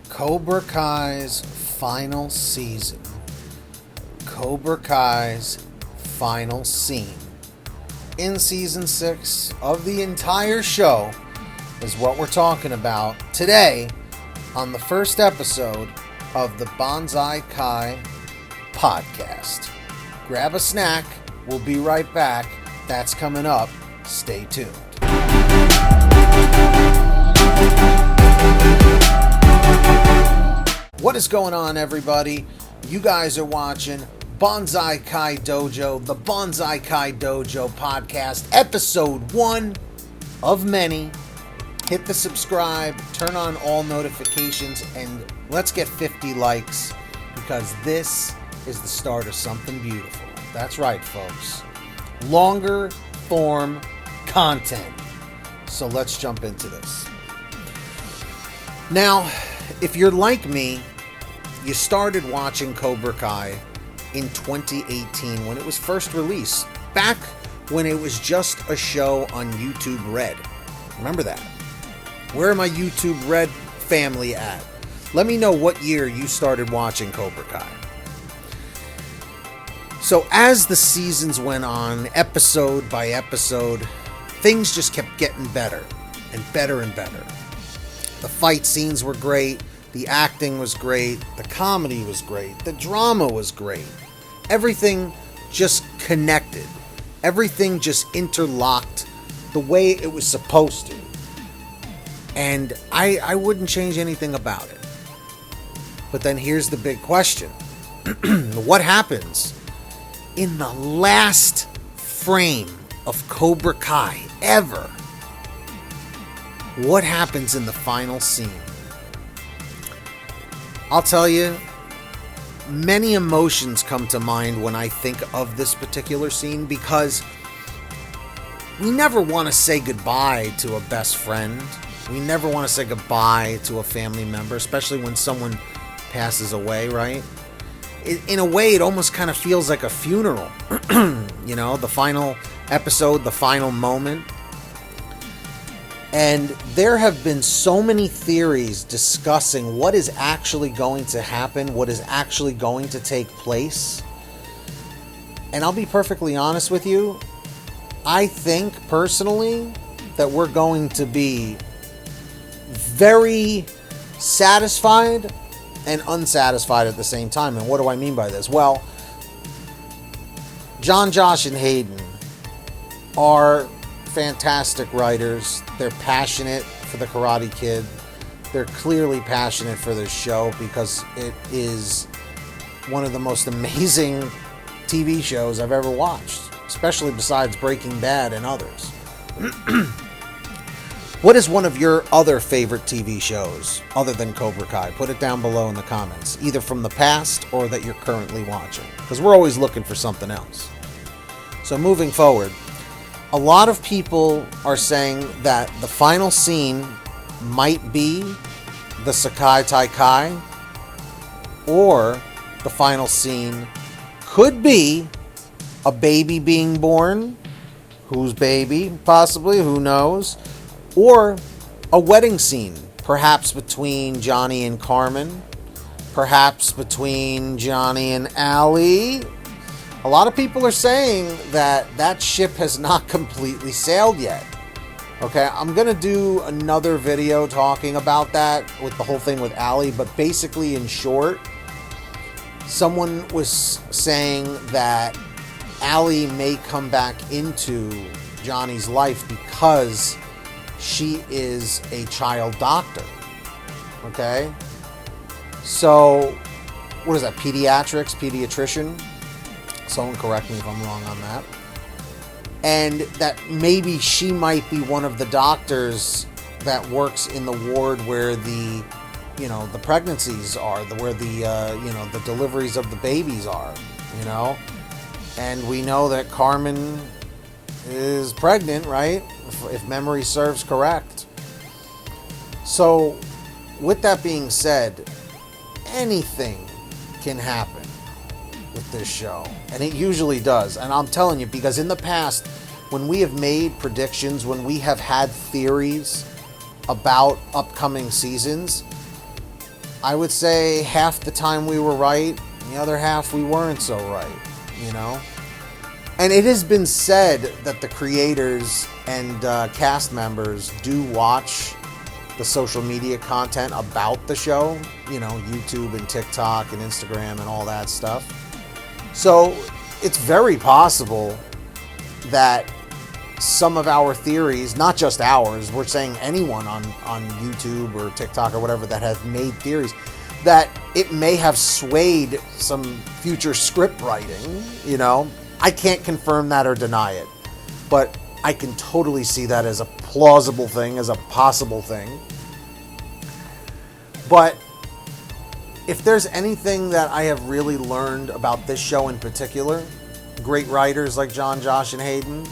Cobra Kai's final season. Cobra Kai's final scene. In season 6 of the entire show is what we're talking about today on the first episode of the Bonsai Kai Podcast. Grab a snack. We'll be right back. That's coming up. Stay tuned. What is going on, everybody? You guys are watching Bonsai Kai Dojo, the Bonsai Kai Dojo Podcast, episode 1 of many. Hit the subscribe, turn on all notifications, and let's get 50 likes because this is the start of something beautiful. That's right, folks. Longer form content. So let's jump into this. Now, if you're like me, you started watching Cobra Kai in 2018 when it was first released, back when it was just a show on YouTube Red. Remember that? Where are my YouTube Red family at? Let me know what year you started watching Cobra Kai. So as the seasons went on, episode by episode, things just kept getting better and better and better. The fight scenes were great. The acting was great. The comedy was great. The drama was great. Everything just connected. Everything just interlocked the way it was supposed to. And I wouldn't change anything about it. But then here's the big question. What happens in the last frame of Cobra Kai ever? What happens in the final scene? I'll tell you, many emotions come to mind when I think of this particular scene because we never want to say goodbye to a best friend. We never want to say goodbye to a family member, especially when someone passes away, right? In a way, it almost kind of feels like a funeral. You know, the final episode, the final moment. And there have been so many theories discussing what is actually going to happen, what is actually going to take place. And I'll be perfectly honest with you, I think personally that we're going to be very satisfied and unsatisfied at the same time. And what do I mean by this? Well, John, Josh, and Hayden are fantastic writers. They're passionate for the Karate Kid. They're clearly passionate for this show because it is one of the most amazing TV shows I've ever watched, especially besides Breaking Bad and others. What is one of your other favorite TV shows other than Cobra Kai? Put it down below in the comments, either from the past or that you're currently watching, because we're always looking for something else. So moving forward, a lot of people are saying that the final scene might be the Sekai Taikai, or the final scene could be a baby being born. Whose baby? Possibly, who knows? Or a wedding scene, perhaps between Johnny and Carmen, perhaps between Johnny and Ali. A lot of people are saying that that ship has not completely sailed yet. Okay, I'm going to do another video talking about that with the whole thing with Ali, but basically in short, someone was saying that Ali may come back into Johnny's life because she is a child doctor. Okay? So, what is that? Pediatrician? Someone correct me if I'm wrong on that. And that maybe she might be one of the doctors that works in the ward where the pregnancies are, where the deliveries of the babies are, And we know that Carmen is pregnant, right? If memory serves correct. So, with that being said, anything can happen with this show, and it usually does. And I'm telling you, because in the past, when we have made predictions, when we have had theories about upcoming seasons, I would say half the time we were right, and the other half we weren't so right, you know? And it has been said that the creators and cast members do watch the social media content about the show, you know, YouTube and TikTok and Instagram and all that stuff. So it's very possible that some of our theories, not just ours, we're saying anyone on YouTube or TikTok or whatever that have made theories, that it may have swayed some future script writing, you know. I can't confirm that or deny it, but I can totally see that as a plausible thing, as a possible thing. But if there's anything that I have really learned about this show in particular, great writers like John, Josh, and Hayden,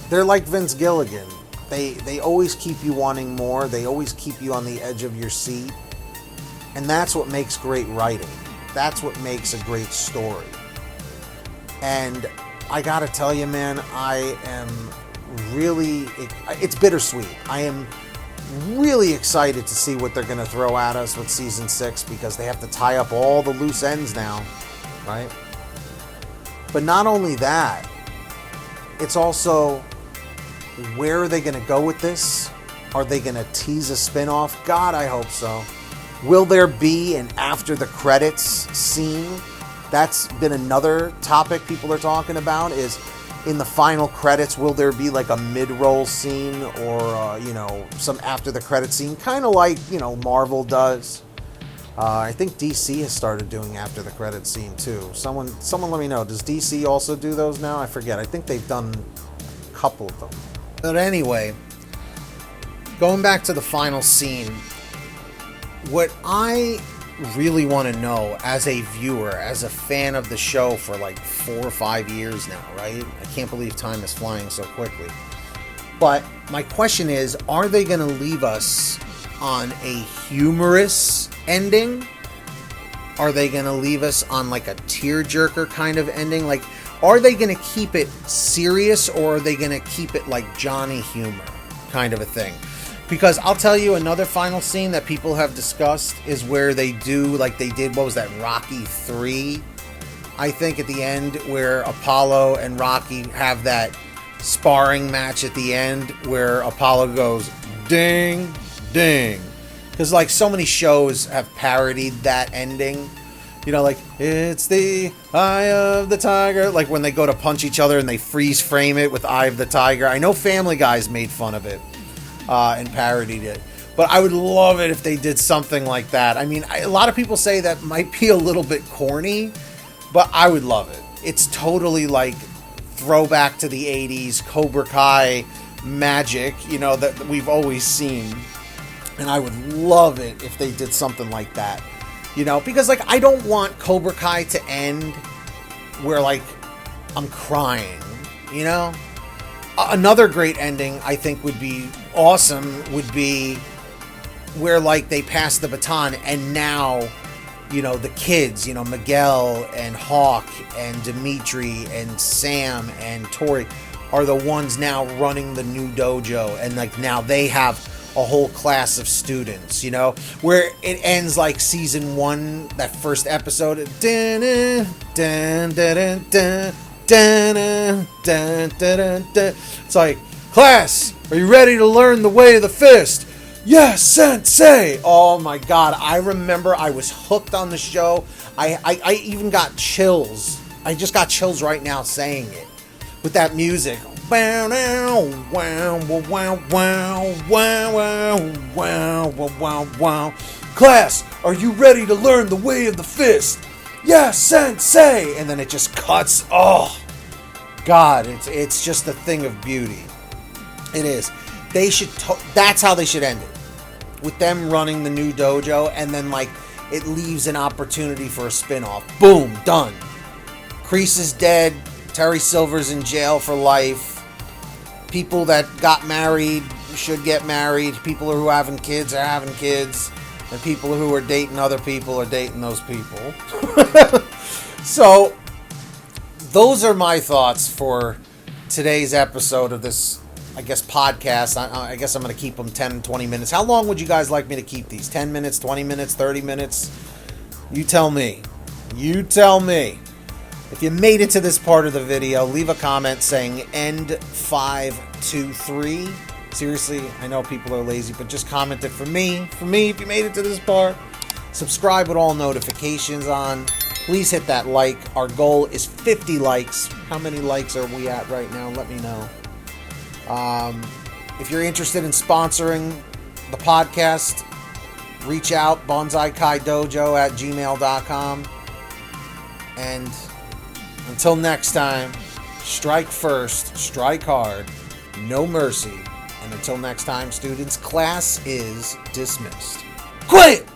they're like Vince Gilligan. They always keep you wanting more. They always keep you on the edge of your seat. And that's what makes great writing. That's what makes a great story. And I gotta tell you, man, I am really, it's bittersweet. I am really excited to see what they're gonna throw at us with season 6, because they have to tie up all the loose ends now, right? But not only that, it's also, where are they gonna go with this? Are they gonna tease a spin-off? God, I hope so. Will there be an after the credits scene? That's been another topic people are talking about, is in the final credits, will there be like a mid-roll scene or, you know, some after the credits scene, kind of like, you know, Marvel does. I think DC has started doing after the credits scene too. Someone let me know. Does DC also do those now? I forget. I think they've done a couple of them. But anyway, going back to the final scene, what I really want to know as a viewer, as a fan of the show for like 4 or 5 years now, right? I can't believe time is flying so quickly. But my question is, are they going to leave us on a humorous ending? Are they going to leave us on like a tearjerker kind of ending? Like, are they going to keep it serious, or are they going to keep it like Johnny humor kind of a thing? Because I'll tell you, another final scene that people have discussed is where they do, like they did, what was that, Rocky 3, I think, at the end, where Apollo and Rocky have that sparring match at the end where Apollo goes, ding, ding. Because, like, so many shows have parodied that ending. You know, like, it's the eye of the tiger. Like, when they go to punch each other and they freeze frame it with Eye of the Tiger. I know Family Guy's made fun of it. And parodied it. But I would love it if they did something like that. I mean, a lot of people say that might be a little bit corny, but I would love it. It's totally like throwback to the 80s Cobra Kai magic, you know, that we've always seen. And I would love it if they did something like that. You know, because like I don't want Cobra Kai to end where like I'm crying, you know? Another great ending I think would be awesome would be where like they pass the baton and now, you know, the kids, you know, Miguel and Hawk and Dimitri and Sam and Tori are the ones now running the new dojo, and like now they have a whole class of students, you know, where it ends like season 1, that first episode. Dun, dun, dun, dun, dun. Dun, dun, dun, dun, dun. It's like, class, are you ready to learn the way of the fist? Yes, sensei. Oh my god, I remember I was hooked on the show. I even got chills. I just got chills right now saying it with that music. Wow, wow, wow, wow, wow, wow, wow, wow, wow. Class, are you ready to learn the way of the fist? Yes, sensei! And then it just cuts. Oh, God, it's just a thing of beauty. It is. They should. That's how they should end it, with them running the new dojo, and then like it leaves an opportunity for a spin-off. Boom, done. Kreese is dead. Terry Silver's in jail for life. People that got married should get married. People who are having kids are having kids. And people who are dating other people are dating those people. So, those are my thoughts for today's episode of this I guess, podcasts. I guess I'm going to keep them 10, 20 minutes. How long would you guys like me to keep these? 10 minutes, 20 minutes, 30 minutes? You tell me. You tell me. If you made it to this part of the video, leave a comment saying end 523. Seriously, I know people are lazy, but just comment it for me. For me, if you made it to this part. Subscribe with all notifications on. Please hit that like. Our goal is 50 likes. How many likes are we at right now? Let me know. If you're interested in sponsoring the podcast, reach out, Bonsai Kai Dojo at gmail.com. And until next time, strike first, strike hard, no mercy. And until next time, students, class is dismissed. Quit!